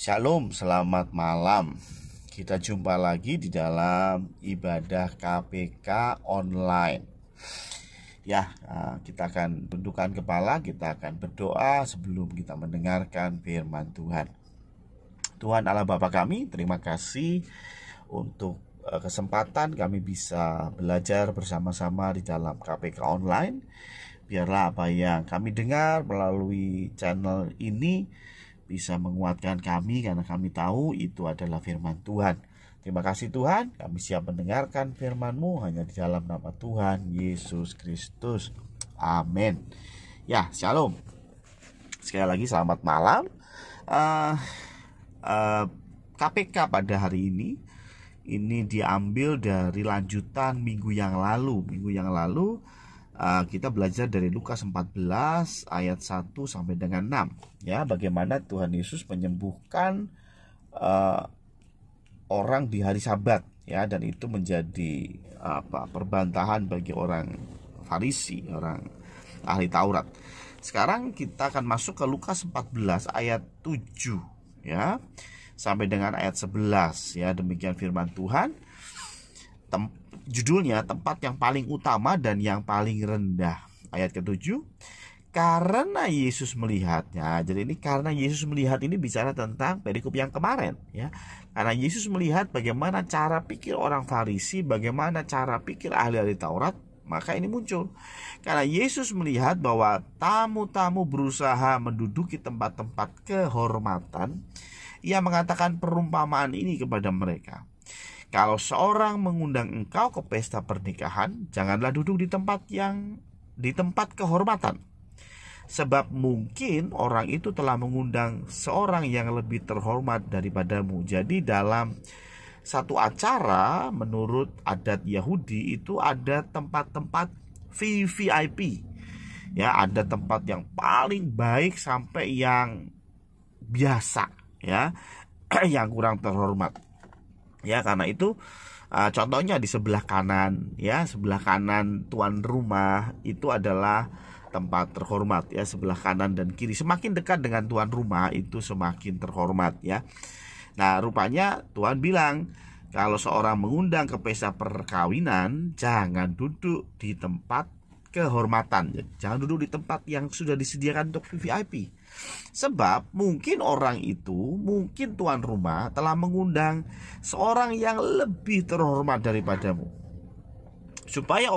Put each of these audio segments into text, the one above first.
Shalom, selamat malam. Kita jumpa lagi di dalam ibadah KPK online. Kita akan tundukkan kepala, kita akan berdoa sebelum kita mendengarkan firman Tuhan. Tuhan Allah Bapa kami, terima kasih untuk kesempatan kami bisa belajar bersama-sama di dalam KPK online. Biarlah apa yang kami dengar melalui channel ini bisa menguatkan kami, karena kami tahu itu adalah firman Tuhan. Terima kasih Tuhan, kami siap mendengarkan firman-Mu hanya di dalam nama Tuhan Yesus Kristus. Amin. Shalom. Sekali lagi selamat malam. KPK pada hari ini diambil dari lanjutan minggu yang lalu. Kita belajar dari Lukas 14 ayat 1 sampai dengan 6. Bagaimana Tuhan Yesus menyembuhkan orang di hari Sabat, dan itu menjadi perbantahan bagi orang Farisi, orang ahli Taurat. Sekarang kita akan masuk ke Lukas 14 ayat 7 sampai dengan ayat 11. Demikian firman Tuhan. Judulnya tempat yang paling utama dan yang paling rendah. Ayat ke-7. Karena Yesus melihatnya. Jadi ini karena Yesus melihat ini bicara tentang perikop yang kemarin, Karena Yesus melihat bagaimana cara pikir orang Farisi, bagaimana cara pikir ahli-ahli Taurat, maka ini muncul. Karena Yesus melihat bahwa tamu-tamu berusaha menduduki tempat-tempat kehormatan, Ia mengatakan perumpamaan ini kepada mereka. Kalau seorang mengundang engkau ke pesta pernikahan, janganlah duduk di tempat kehormatan. Sebab mungkin orang itu telah mengundang seorang yang lebih terhormat daripadamu. Jadi dalam satu acara menurut adat Yahudi itu ada tempat-tempat VVIP. Ada tempat yang paling baik sampai yang biasa, yang kurang terhormat. Karena itu contohnya di sebelah kanan, sebelah kanan tuan rumah itu adalah tempat terhormat, sebelah kanan dan kiri. Semakin dekat dengan tuan rumah itu semakin terhormat, Nah, rupanya Tuhan bilang kalau seorang mengundang ke pesta perkawinan, jangan duduk di tempat kehormatan. Jangan duduk di tempat yang sudah disediakan untuk VVIP. Sebab mungkin mungkin tuan rumah telah mengundang seorang yang lebih terhormat daripadamu. Supaya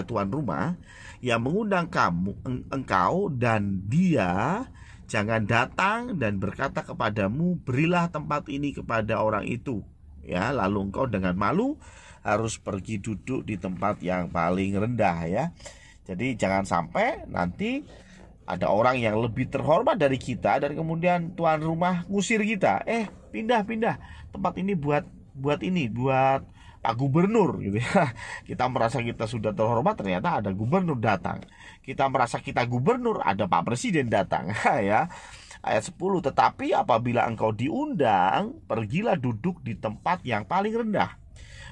tuan rumah yang mengundang engkau dan dia jangan datang dan berkata kepadamu, berilah tempat ini kepada orang itu. Lalu engkau dengan malu harus pergi duduk di tempat yang paling rendah, Jadi jangan sampai nanti ada orang yang lebih terhormat dari kita dan kemudian tuan rumah ngusir kita. Pindah tempat ini buat Pak Gubernur, Kita merasa kita sudah terhormat, ternyata ada gubernur datang. Kita merasa kita gubernur, ada Pak Presiden datang, Ayat 10, tetapi apabila engkau diundang, pergilah duduk di tempat yang paling rendah.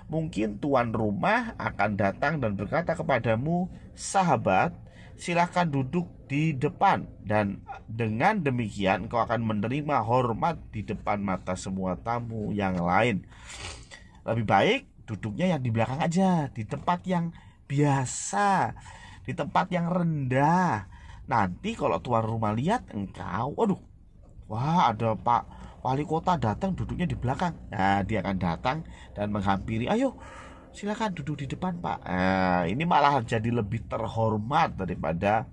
Mungkin tuan rumah akan datang dan berkata kepadamu, sahabat, silakan duduk di depan, dan dengan demikian engkau akan menerima hormat di depan mata semua tamu yang lain. Lebih baik duduknya yang di belakang aja, di tempat yang biasa, di tempat yang rendah. Nanti kalau tuan rumah lihat engkau, ada Pak Wali Kota datang, duduknya di belakang. Nah, dia akan datang dan menghampiri, ayo silakan duduk di depan Pak. Ini malah jadi lebih terhormat daripada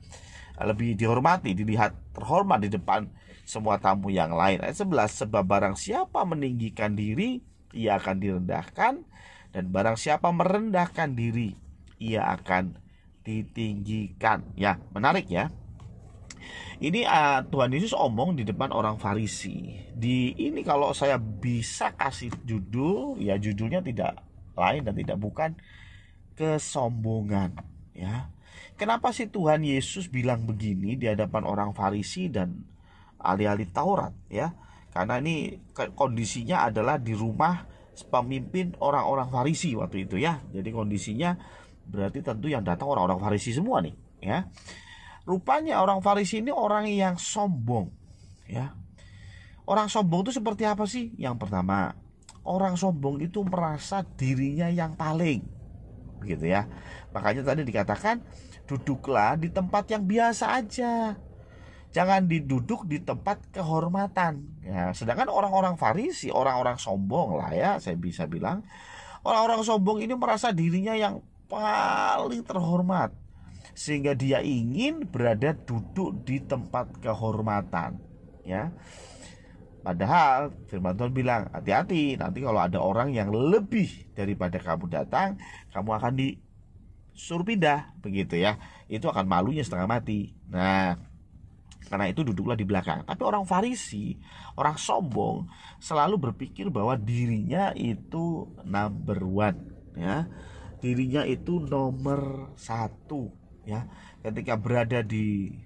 lebih dihormati, dilihat terhormat di depan semua tamu yang lain. Ayat 11, sebab barang siapa meninggikan diri, ia akan direndahkan, dan barang siapa merendahkan diri, ia akan ditinggikan. Menarik, Ini Tuhan Yesus omong di depan orang Farisi. Ini kalau saya bisa kasih judul, judulnya tidak lain dan tidak bukan kesombongan, Kenapa sih Tuhan Yesus bilang begini di hadapan orang Farisi dan ahli-ahli Taurat, Karena ini kondisinya adalah di rumah pemimpin orang-orang Farisi waktu itu, Jadi kondisinya berarti tentu yang datang orang-orang Farisi semua nih, Rupanya orang Farisi ini orang yang sombong, Orang sombong itu seperti apa sih? Yang pertama, orang sombong itu merasa dirinya yang paling, begitu ya. Makanya tadi dikatakan duduklah di tempat yang biasa aja, jangan diduduk di tempat kehormatan ya. Sedangkan orang-orang Farisi, orang-orang sombong lah ya, saya bisa bilang orang-orang sombong ini merasa dirinya yang paling terhormat, sehingga dia ingin berada duduk di tempat kehormatan ya. Padahal firman Tuhan bilang, hati-hati, nanti kalau ada orang yang lebih daripada kamu datang, kamu akan disuruh pindah, begitu ya. Itu akan malunya setengah mati. Nah, karena itu duduklah di belakang. Tapi orang Farisi, orang sombong, selalu berpikir bahwa dirinya itu number one ya. Dirinya itu nomor satu ya. Ketika berada di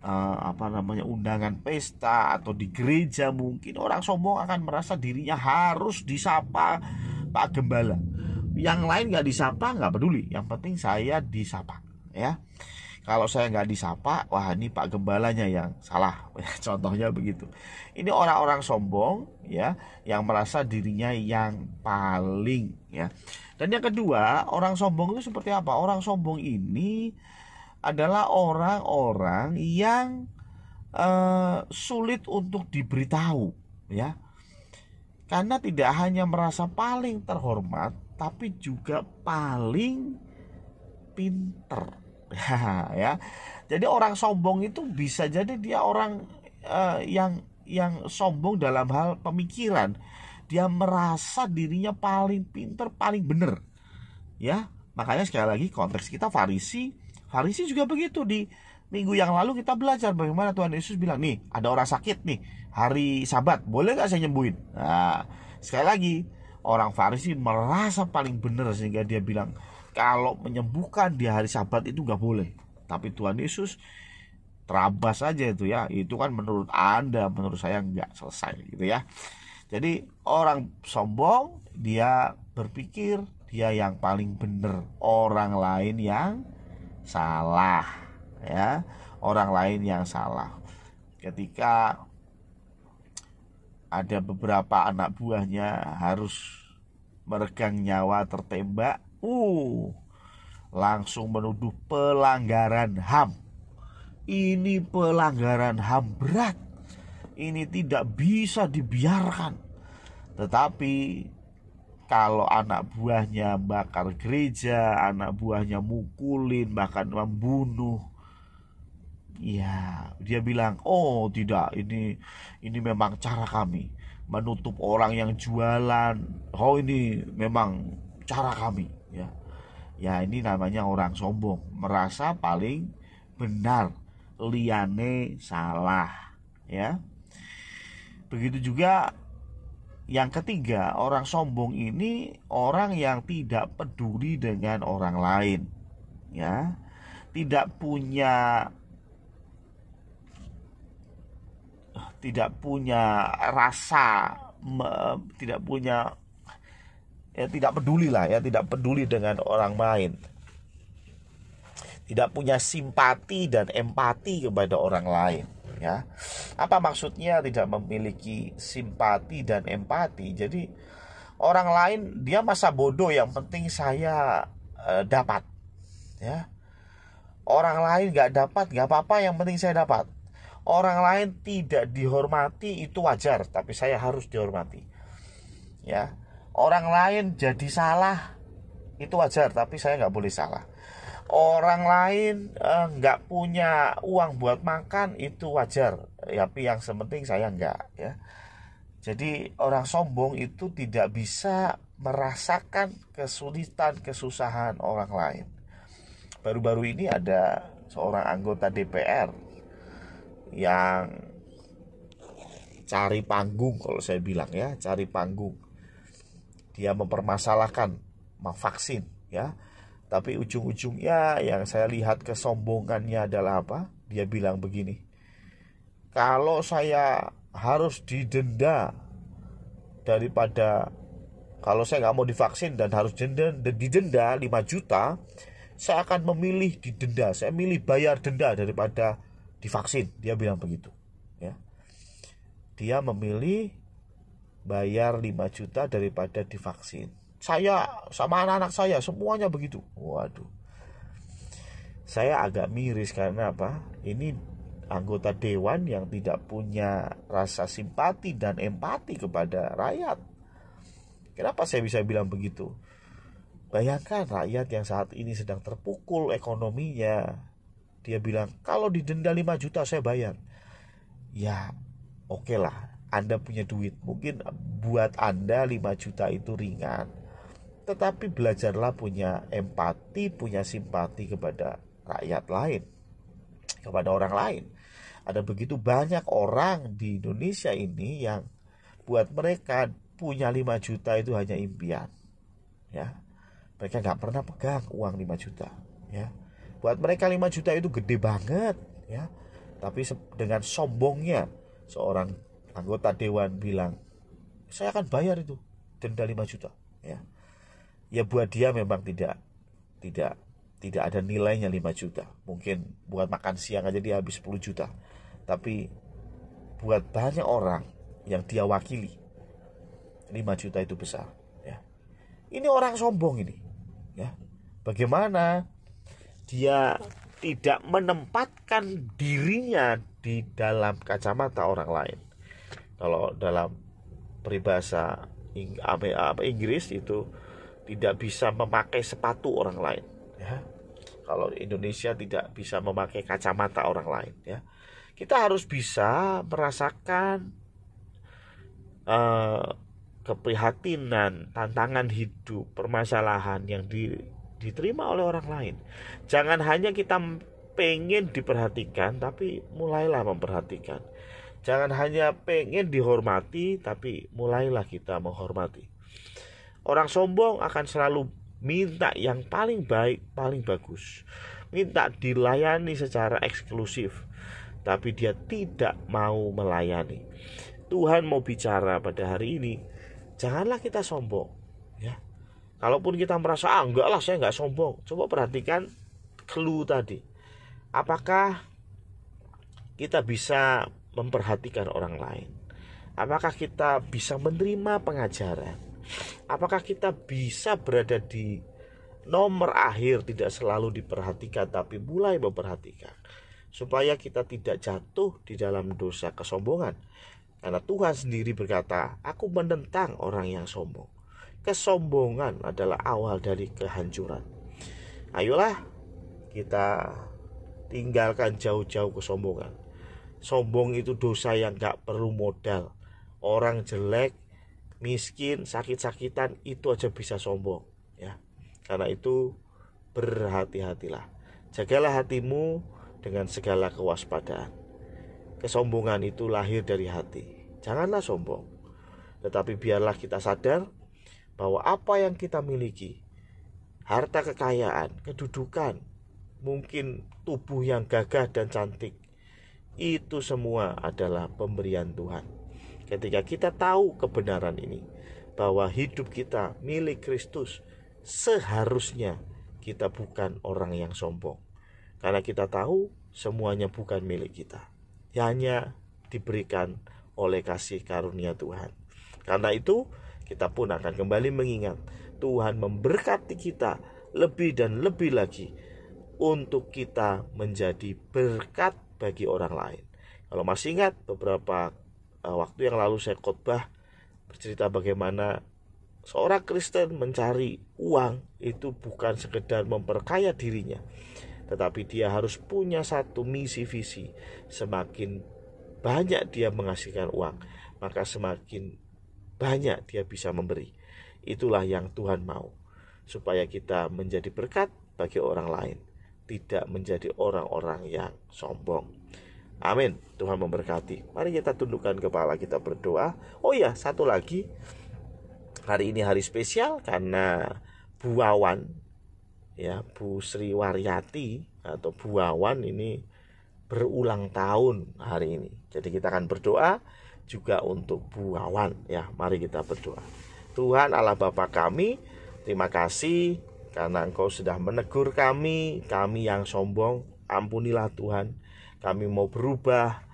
undangan pesta atau di gereja, mungkin orang sombong akan merasa dirinya harus disapa Pak Gembala. Yang lain nggak disapa nggak peduli, yang penting saya disapa ya. Kalau saya nggak disapa, wah ini Pak Gembalanya yang salah. Contohnya begitu. Ini orang-orang sombong ya, yang merasa dirinya yang paling ya. Dan yang kedua, orang sombong itu seperti apa? Orang sombong ini adalah orang-orang yang sulit untuk diberitahu ya. Karena tidak hanya merasa paling terhormat, tapi juga paling pinter ya. Jadi orang sombong itu bisa jadi dia orang yang sombong dalam hal pemikiran. Dia merasa dirinya paling pinter, paling benar ya. Makanya sekali lagi konteks kita Farisi juga begitu. Di minggu yang lalu kita belajar bagaimana Tuhan Yesus bilang, nih ada orang sakit nih hari Sabat, boleh gak saya nyembuhin? Nah, sekali lagi orang Farisi merasa paling benar, sehingga dia bilang kalau menyembuhkan di hari Sabat itu gak boleh. Tapi Tuhan Yesus terabas aja itu ya. Itu kan menurut Anda, menurut saya gak selesai gitu ya. Jadi orang sombong, dia berpikir dia yang paling benar, orang lain yang salah ya. Orang lain yang salah. Ketika ada beberapa anak buahnya harus meregang nyawa tertembak, langsung menuduh pelanggaran HAM. Ini pelanggaran HAM berat, ini tidak bisa dibiarkan. Tetapi kalau anak buahnya bakar gereja, anak buahnya mukulin, bahkan membunuh, ya dia bilang, oh tidak, ini memang cara kami menutup orang yang jualan. Oh ini memang cara kami ya. Ya ini namanya orang sombong, merasa paling benar, liane salah ya. Begitu juga yang ketiga, orang sombong ini orang yang tidak peduli dengan orang lain ya. Tidak punya rasa, tidak peduli lah ya, tidak peduli dengan orang lain, tidak punya simpati dan empati kepada orang lain ya. Apa maksudnya tidak memiliki simpati dan empati? Jadi orang lain dia masa bodoh, yang penting saya dapat ya. Orang lain gak dapat gak apa-apa, yang penting saya dapat. Orang lain tidak dihormati itu wajar, tapi saya harus dihormati ya. Orang lain jadi salah itu wajar, tapi saya gak boleh salah. Orang lain nggak punya uang buat makan itu wajar, tapi yang sepenting saya nggak ya. Jadi orang sombong itu tidak bisa merasakan kesulitan, kesusahan orang lain. Baru-baru ini ada seorang anggota DPR yang cari panggung, kalau saya bilang ya, cari panggung. Dia mempermasalahkan vaksin ya. Tapi ujung-ujungnya yang saya lihat kesombongannya adalah apa? Dia bilang begini, kalau saya harus didenda daripada kalau saya nggak mau divaksin dan harus didenda 5 juta, saya akan memilih didenda. Saya milih bayar denda daripada divaksin. Dia bilang begitu ya. dia memilih bayar 5 juta daripada divaksin. Saya sama anak-anak saya semuanya begitu. Waduh, saya agak miris karena apa? Ini anggota dewan yang tidak punya rasa simpati dan empati kepada rakyat. Kenapa saya bisa bilang begitu? Bayangkan rakyat yang saat ini sedang terpukul ekonominya. Dia bilang, kalau didenda 5 juta saya bayar. Ya oke lah, Anda punya duit. Mungkin buat Anda 5 juta itu ringan. Tetapi belajarlah punya empati, punya simpati kepada rakyat lain, kepada orang lain. Ada begitu banyak orang di Indonesia ini yang buat mereka punya 5 juta itu hanya impian. Ya, mereka nggak pernah pegang uang 5 juta. Ya, buat mereka 5 juta itu gede banget. Ya, tapi dengan sombongnya seorang anggota dewan bilang, saya akan bayar itu denda 5 juta. Ya buat dia memang tidak ada nilainya 5 juta. Mungkin buat makan siang aja dia habis 10 juta. Tapi buat banyak orang yang dia wakili, 5 juta itu besar. Ya. Ini orang sombong ini. Ya. Bagaimana dia tidak menempatkan dirinya di dalam kacamata orang lain. Kalau dalam peribahasa Inggris itu tidak bisa memakai sepatu orang lain. Ya. Kalau Indonesia tidak bisa memakai kacamata orang lain. Ya. Kita harus bisa merasakan keprihatinan, tantangan hidup, permasalahan yang diterima oleh orang lain. Jangan hanya kita pengen diperhatikan, tapi mulailah memperhatikan. Jangan hanya pengen dihormati, tapi mulailah kita menghormati. Orang sombong akan selalu minta yang paling baik, paling bagus. Minta dilayani secara eksklusif, tapi dia tidak mau melayani. Tuhan mau bicara pada hari ini, janganlah kita sombong. Ya. Kalaupun kita merasa, enggak lah saya enggak sombong. Coba perhatikan clue tadi. Apakah kita bisa memperhatikan orang lain? Apakah kita bisa menerima pengajaran? Apakah kita bisa berada di nomor akhir, tidak selalu diperhatikan tapi mulai memperhatikan, supaya kita tidak jatuh di dalam dosa kesombongan? Karena Tuhan sendiri berkata, aku menentang orang yang sombong. Kesombongan adalah awal dari kehancuran. Ayolah kita tinggalkan jauh-jauh kesombongan. Sombong itu dosa yang gak perlu modal. Orang jelek, miskin, sakit-sakitan itu aja bisa sombong. Ya. Karena itu berhati-hatilah. Jagalah hatimu dengan segala kewaspadaan. Kesombongan itu lahir dari hati. Janganlah sombong. Tetapi biarlah kita sadar bahwa apa yang kita miliki, harta kekayaan, kedudukan, mungkin tubuh yang gagah dan cantik, itu semua adalah pemberian Tuhan. Ketika kita tahu kebenaran ini, bahwa hidup kita milik Kristus, seharusnya kita bukan orang yang sombong. Karena kita tahu semuanya bukan milik kita, hanya diberikan oleh kasih karunia Tuhan. Karena itu kita pun akan kembali mengingat Tuhan memberkati kita lebih dan lebih lagi untuk kita menjadi berkat bagi orang lain. Kalau masih ingat beberapa waktu yang lalu saya khotbah bercerita bagaimana seorang Kristen mencari uang itu bukan sekedar memperkaya dirinya, tetapi dia harus punya satu misi visi. Semakin banyak dia menghasilkan uang, maka semakin banyak dia bisa memberi. Itulah yang Tuhan mau, supaya kita menjadi berkat bagi orang lain, tidak menjadi orang-orang yang sombong. Amin. Tuhan memberkati. Mari kita tundukkan kepala, kita berdoa. Oh ya, satu lagi. Hari ini hari spesial karena Bu Wawan, ya, Bu Sri Waryati atau Bu Wawan ini berulang tahun hari ini. Jadi kita akan berdoa juga untuk Bu Wawan, ya. Mari kita berdoa. Tuhan Allah Bapa kami, terima kasih karena Engkau sudah menegur kami yang sombong. Ampunilah Tuhan. Kami mau berubah,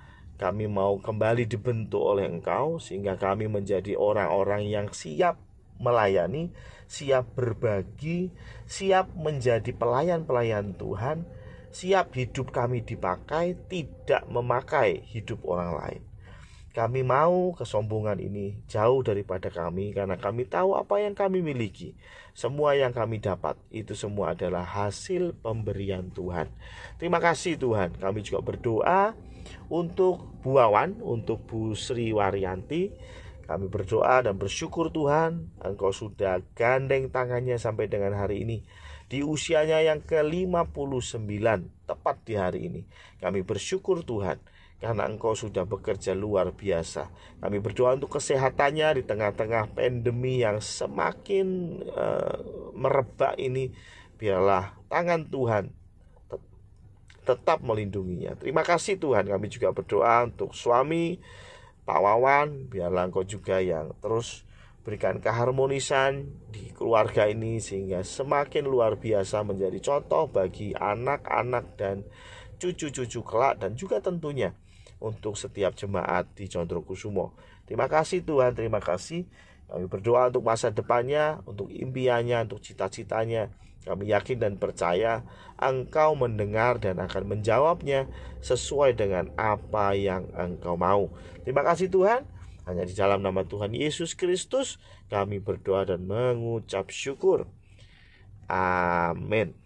Kami mau kembali dibentuk oleh Engkau, sehingga kami menjadi orang-orang yang siap melayani, siap berbagi, siap menjadi pelayan-pelayan Tuhan, siap hidup kami dipakai, tidak memakai hidup orang lain. Kami mau kesombongan ini jauh daripada kami, karena kami tahu apa yang kami miliki. Semua yang kami dapat itu semua adalah hasil pemberian Tuhan. Terima kasih Tuhan. Kami juga berdoa untuk Bu Wawan, untuk Bu Sri Waryanti. Kami berdoa dan bersyukur Tuhan, Engkau sudah gandeng tangannya sampai dengan hari ini. Di usianya yang ke-59, tepat di hari ini. Kami bersyukur Tuhan, karena Engkau sudah bekerja luar biasa. Kami berdoa untuk kesehatannya di tengah-tengah pandemi yang semakin merebak ini. Biarlah tangan Tuhan tetap melindunginya. Terima kasih Tuhan. Kami juga berdoa untuk suami Pak Wawan. Biarlah Engkau juga yang terus berikan keharmonisan di keluarga ini, sehingga semakin luar biasa menjadi contoh bagi anak-anak dan cucu-cucu kelak, dan juga tentunya untuk setiap jemaat di Condrokusumo. Terima kasih Tuhan, terima kasih. Kami berdoa untuk masa depannya, untuk impiannya, untuk cita-citanya. Kami yakin dan percaya Engkau mendengar dan akan menjawabnya sesuai dengan apa yang Engkau mau. Terima kasih Tuhan. Hanya di dalam nama Tuhan Yesus Kristus kami berdoa dan mengucap syukur. Amin.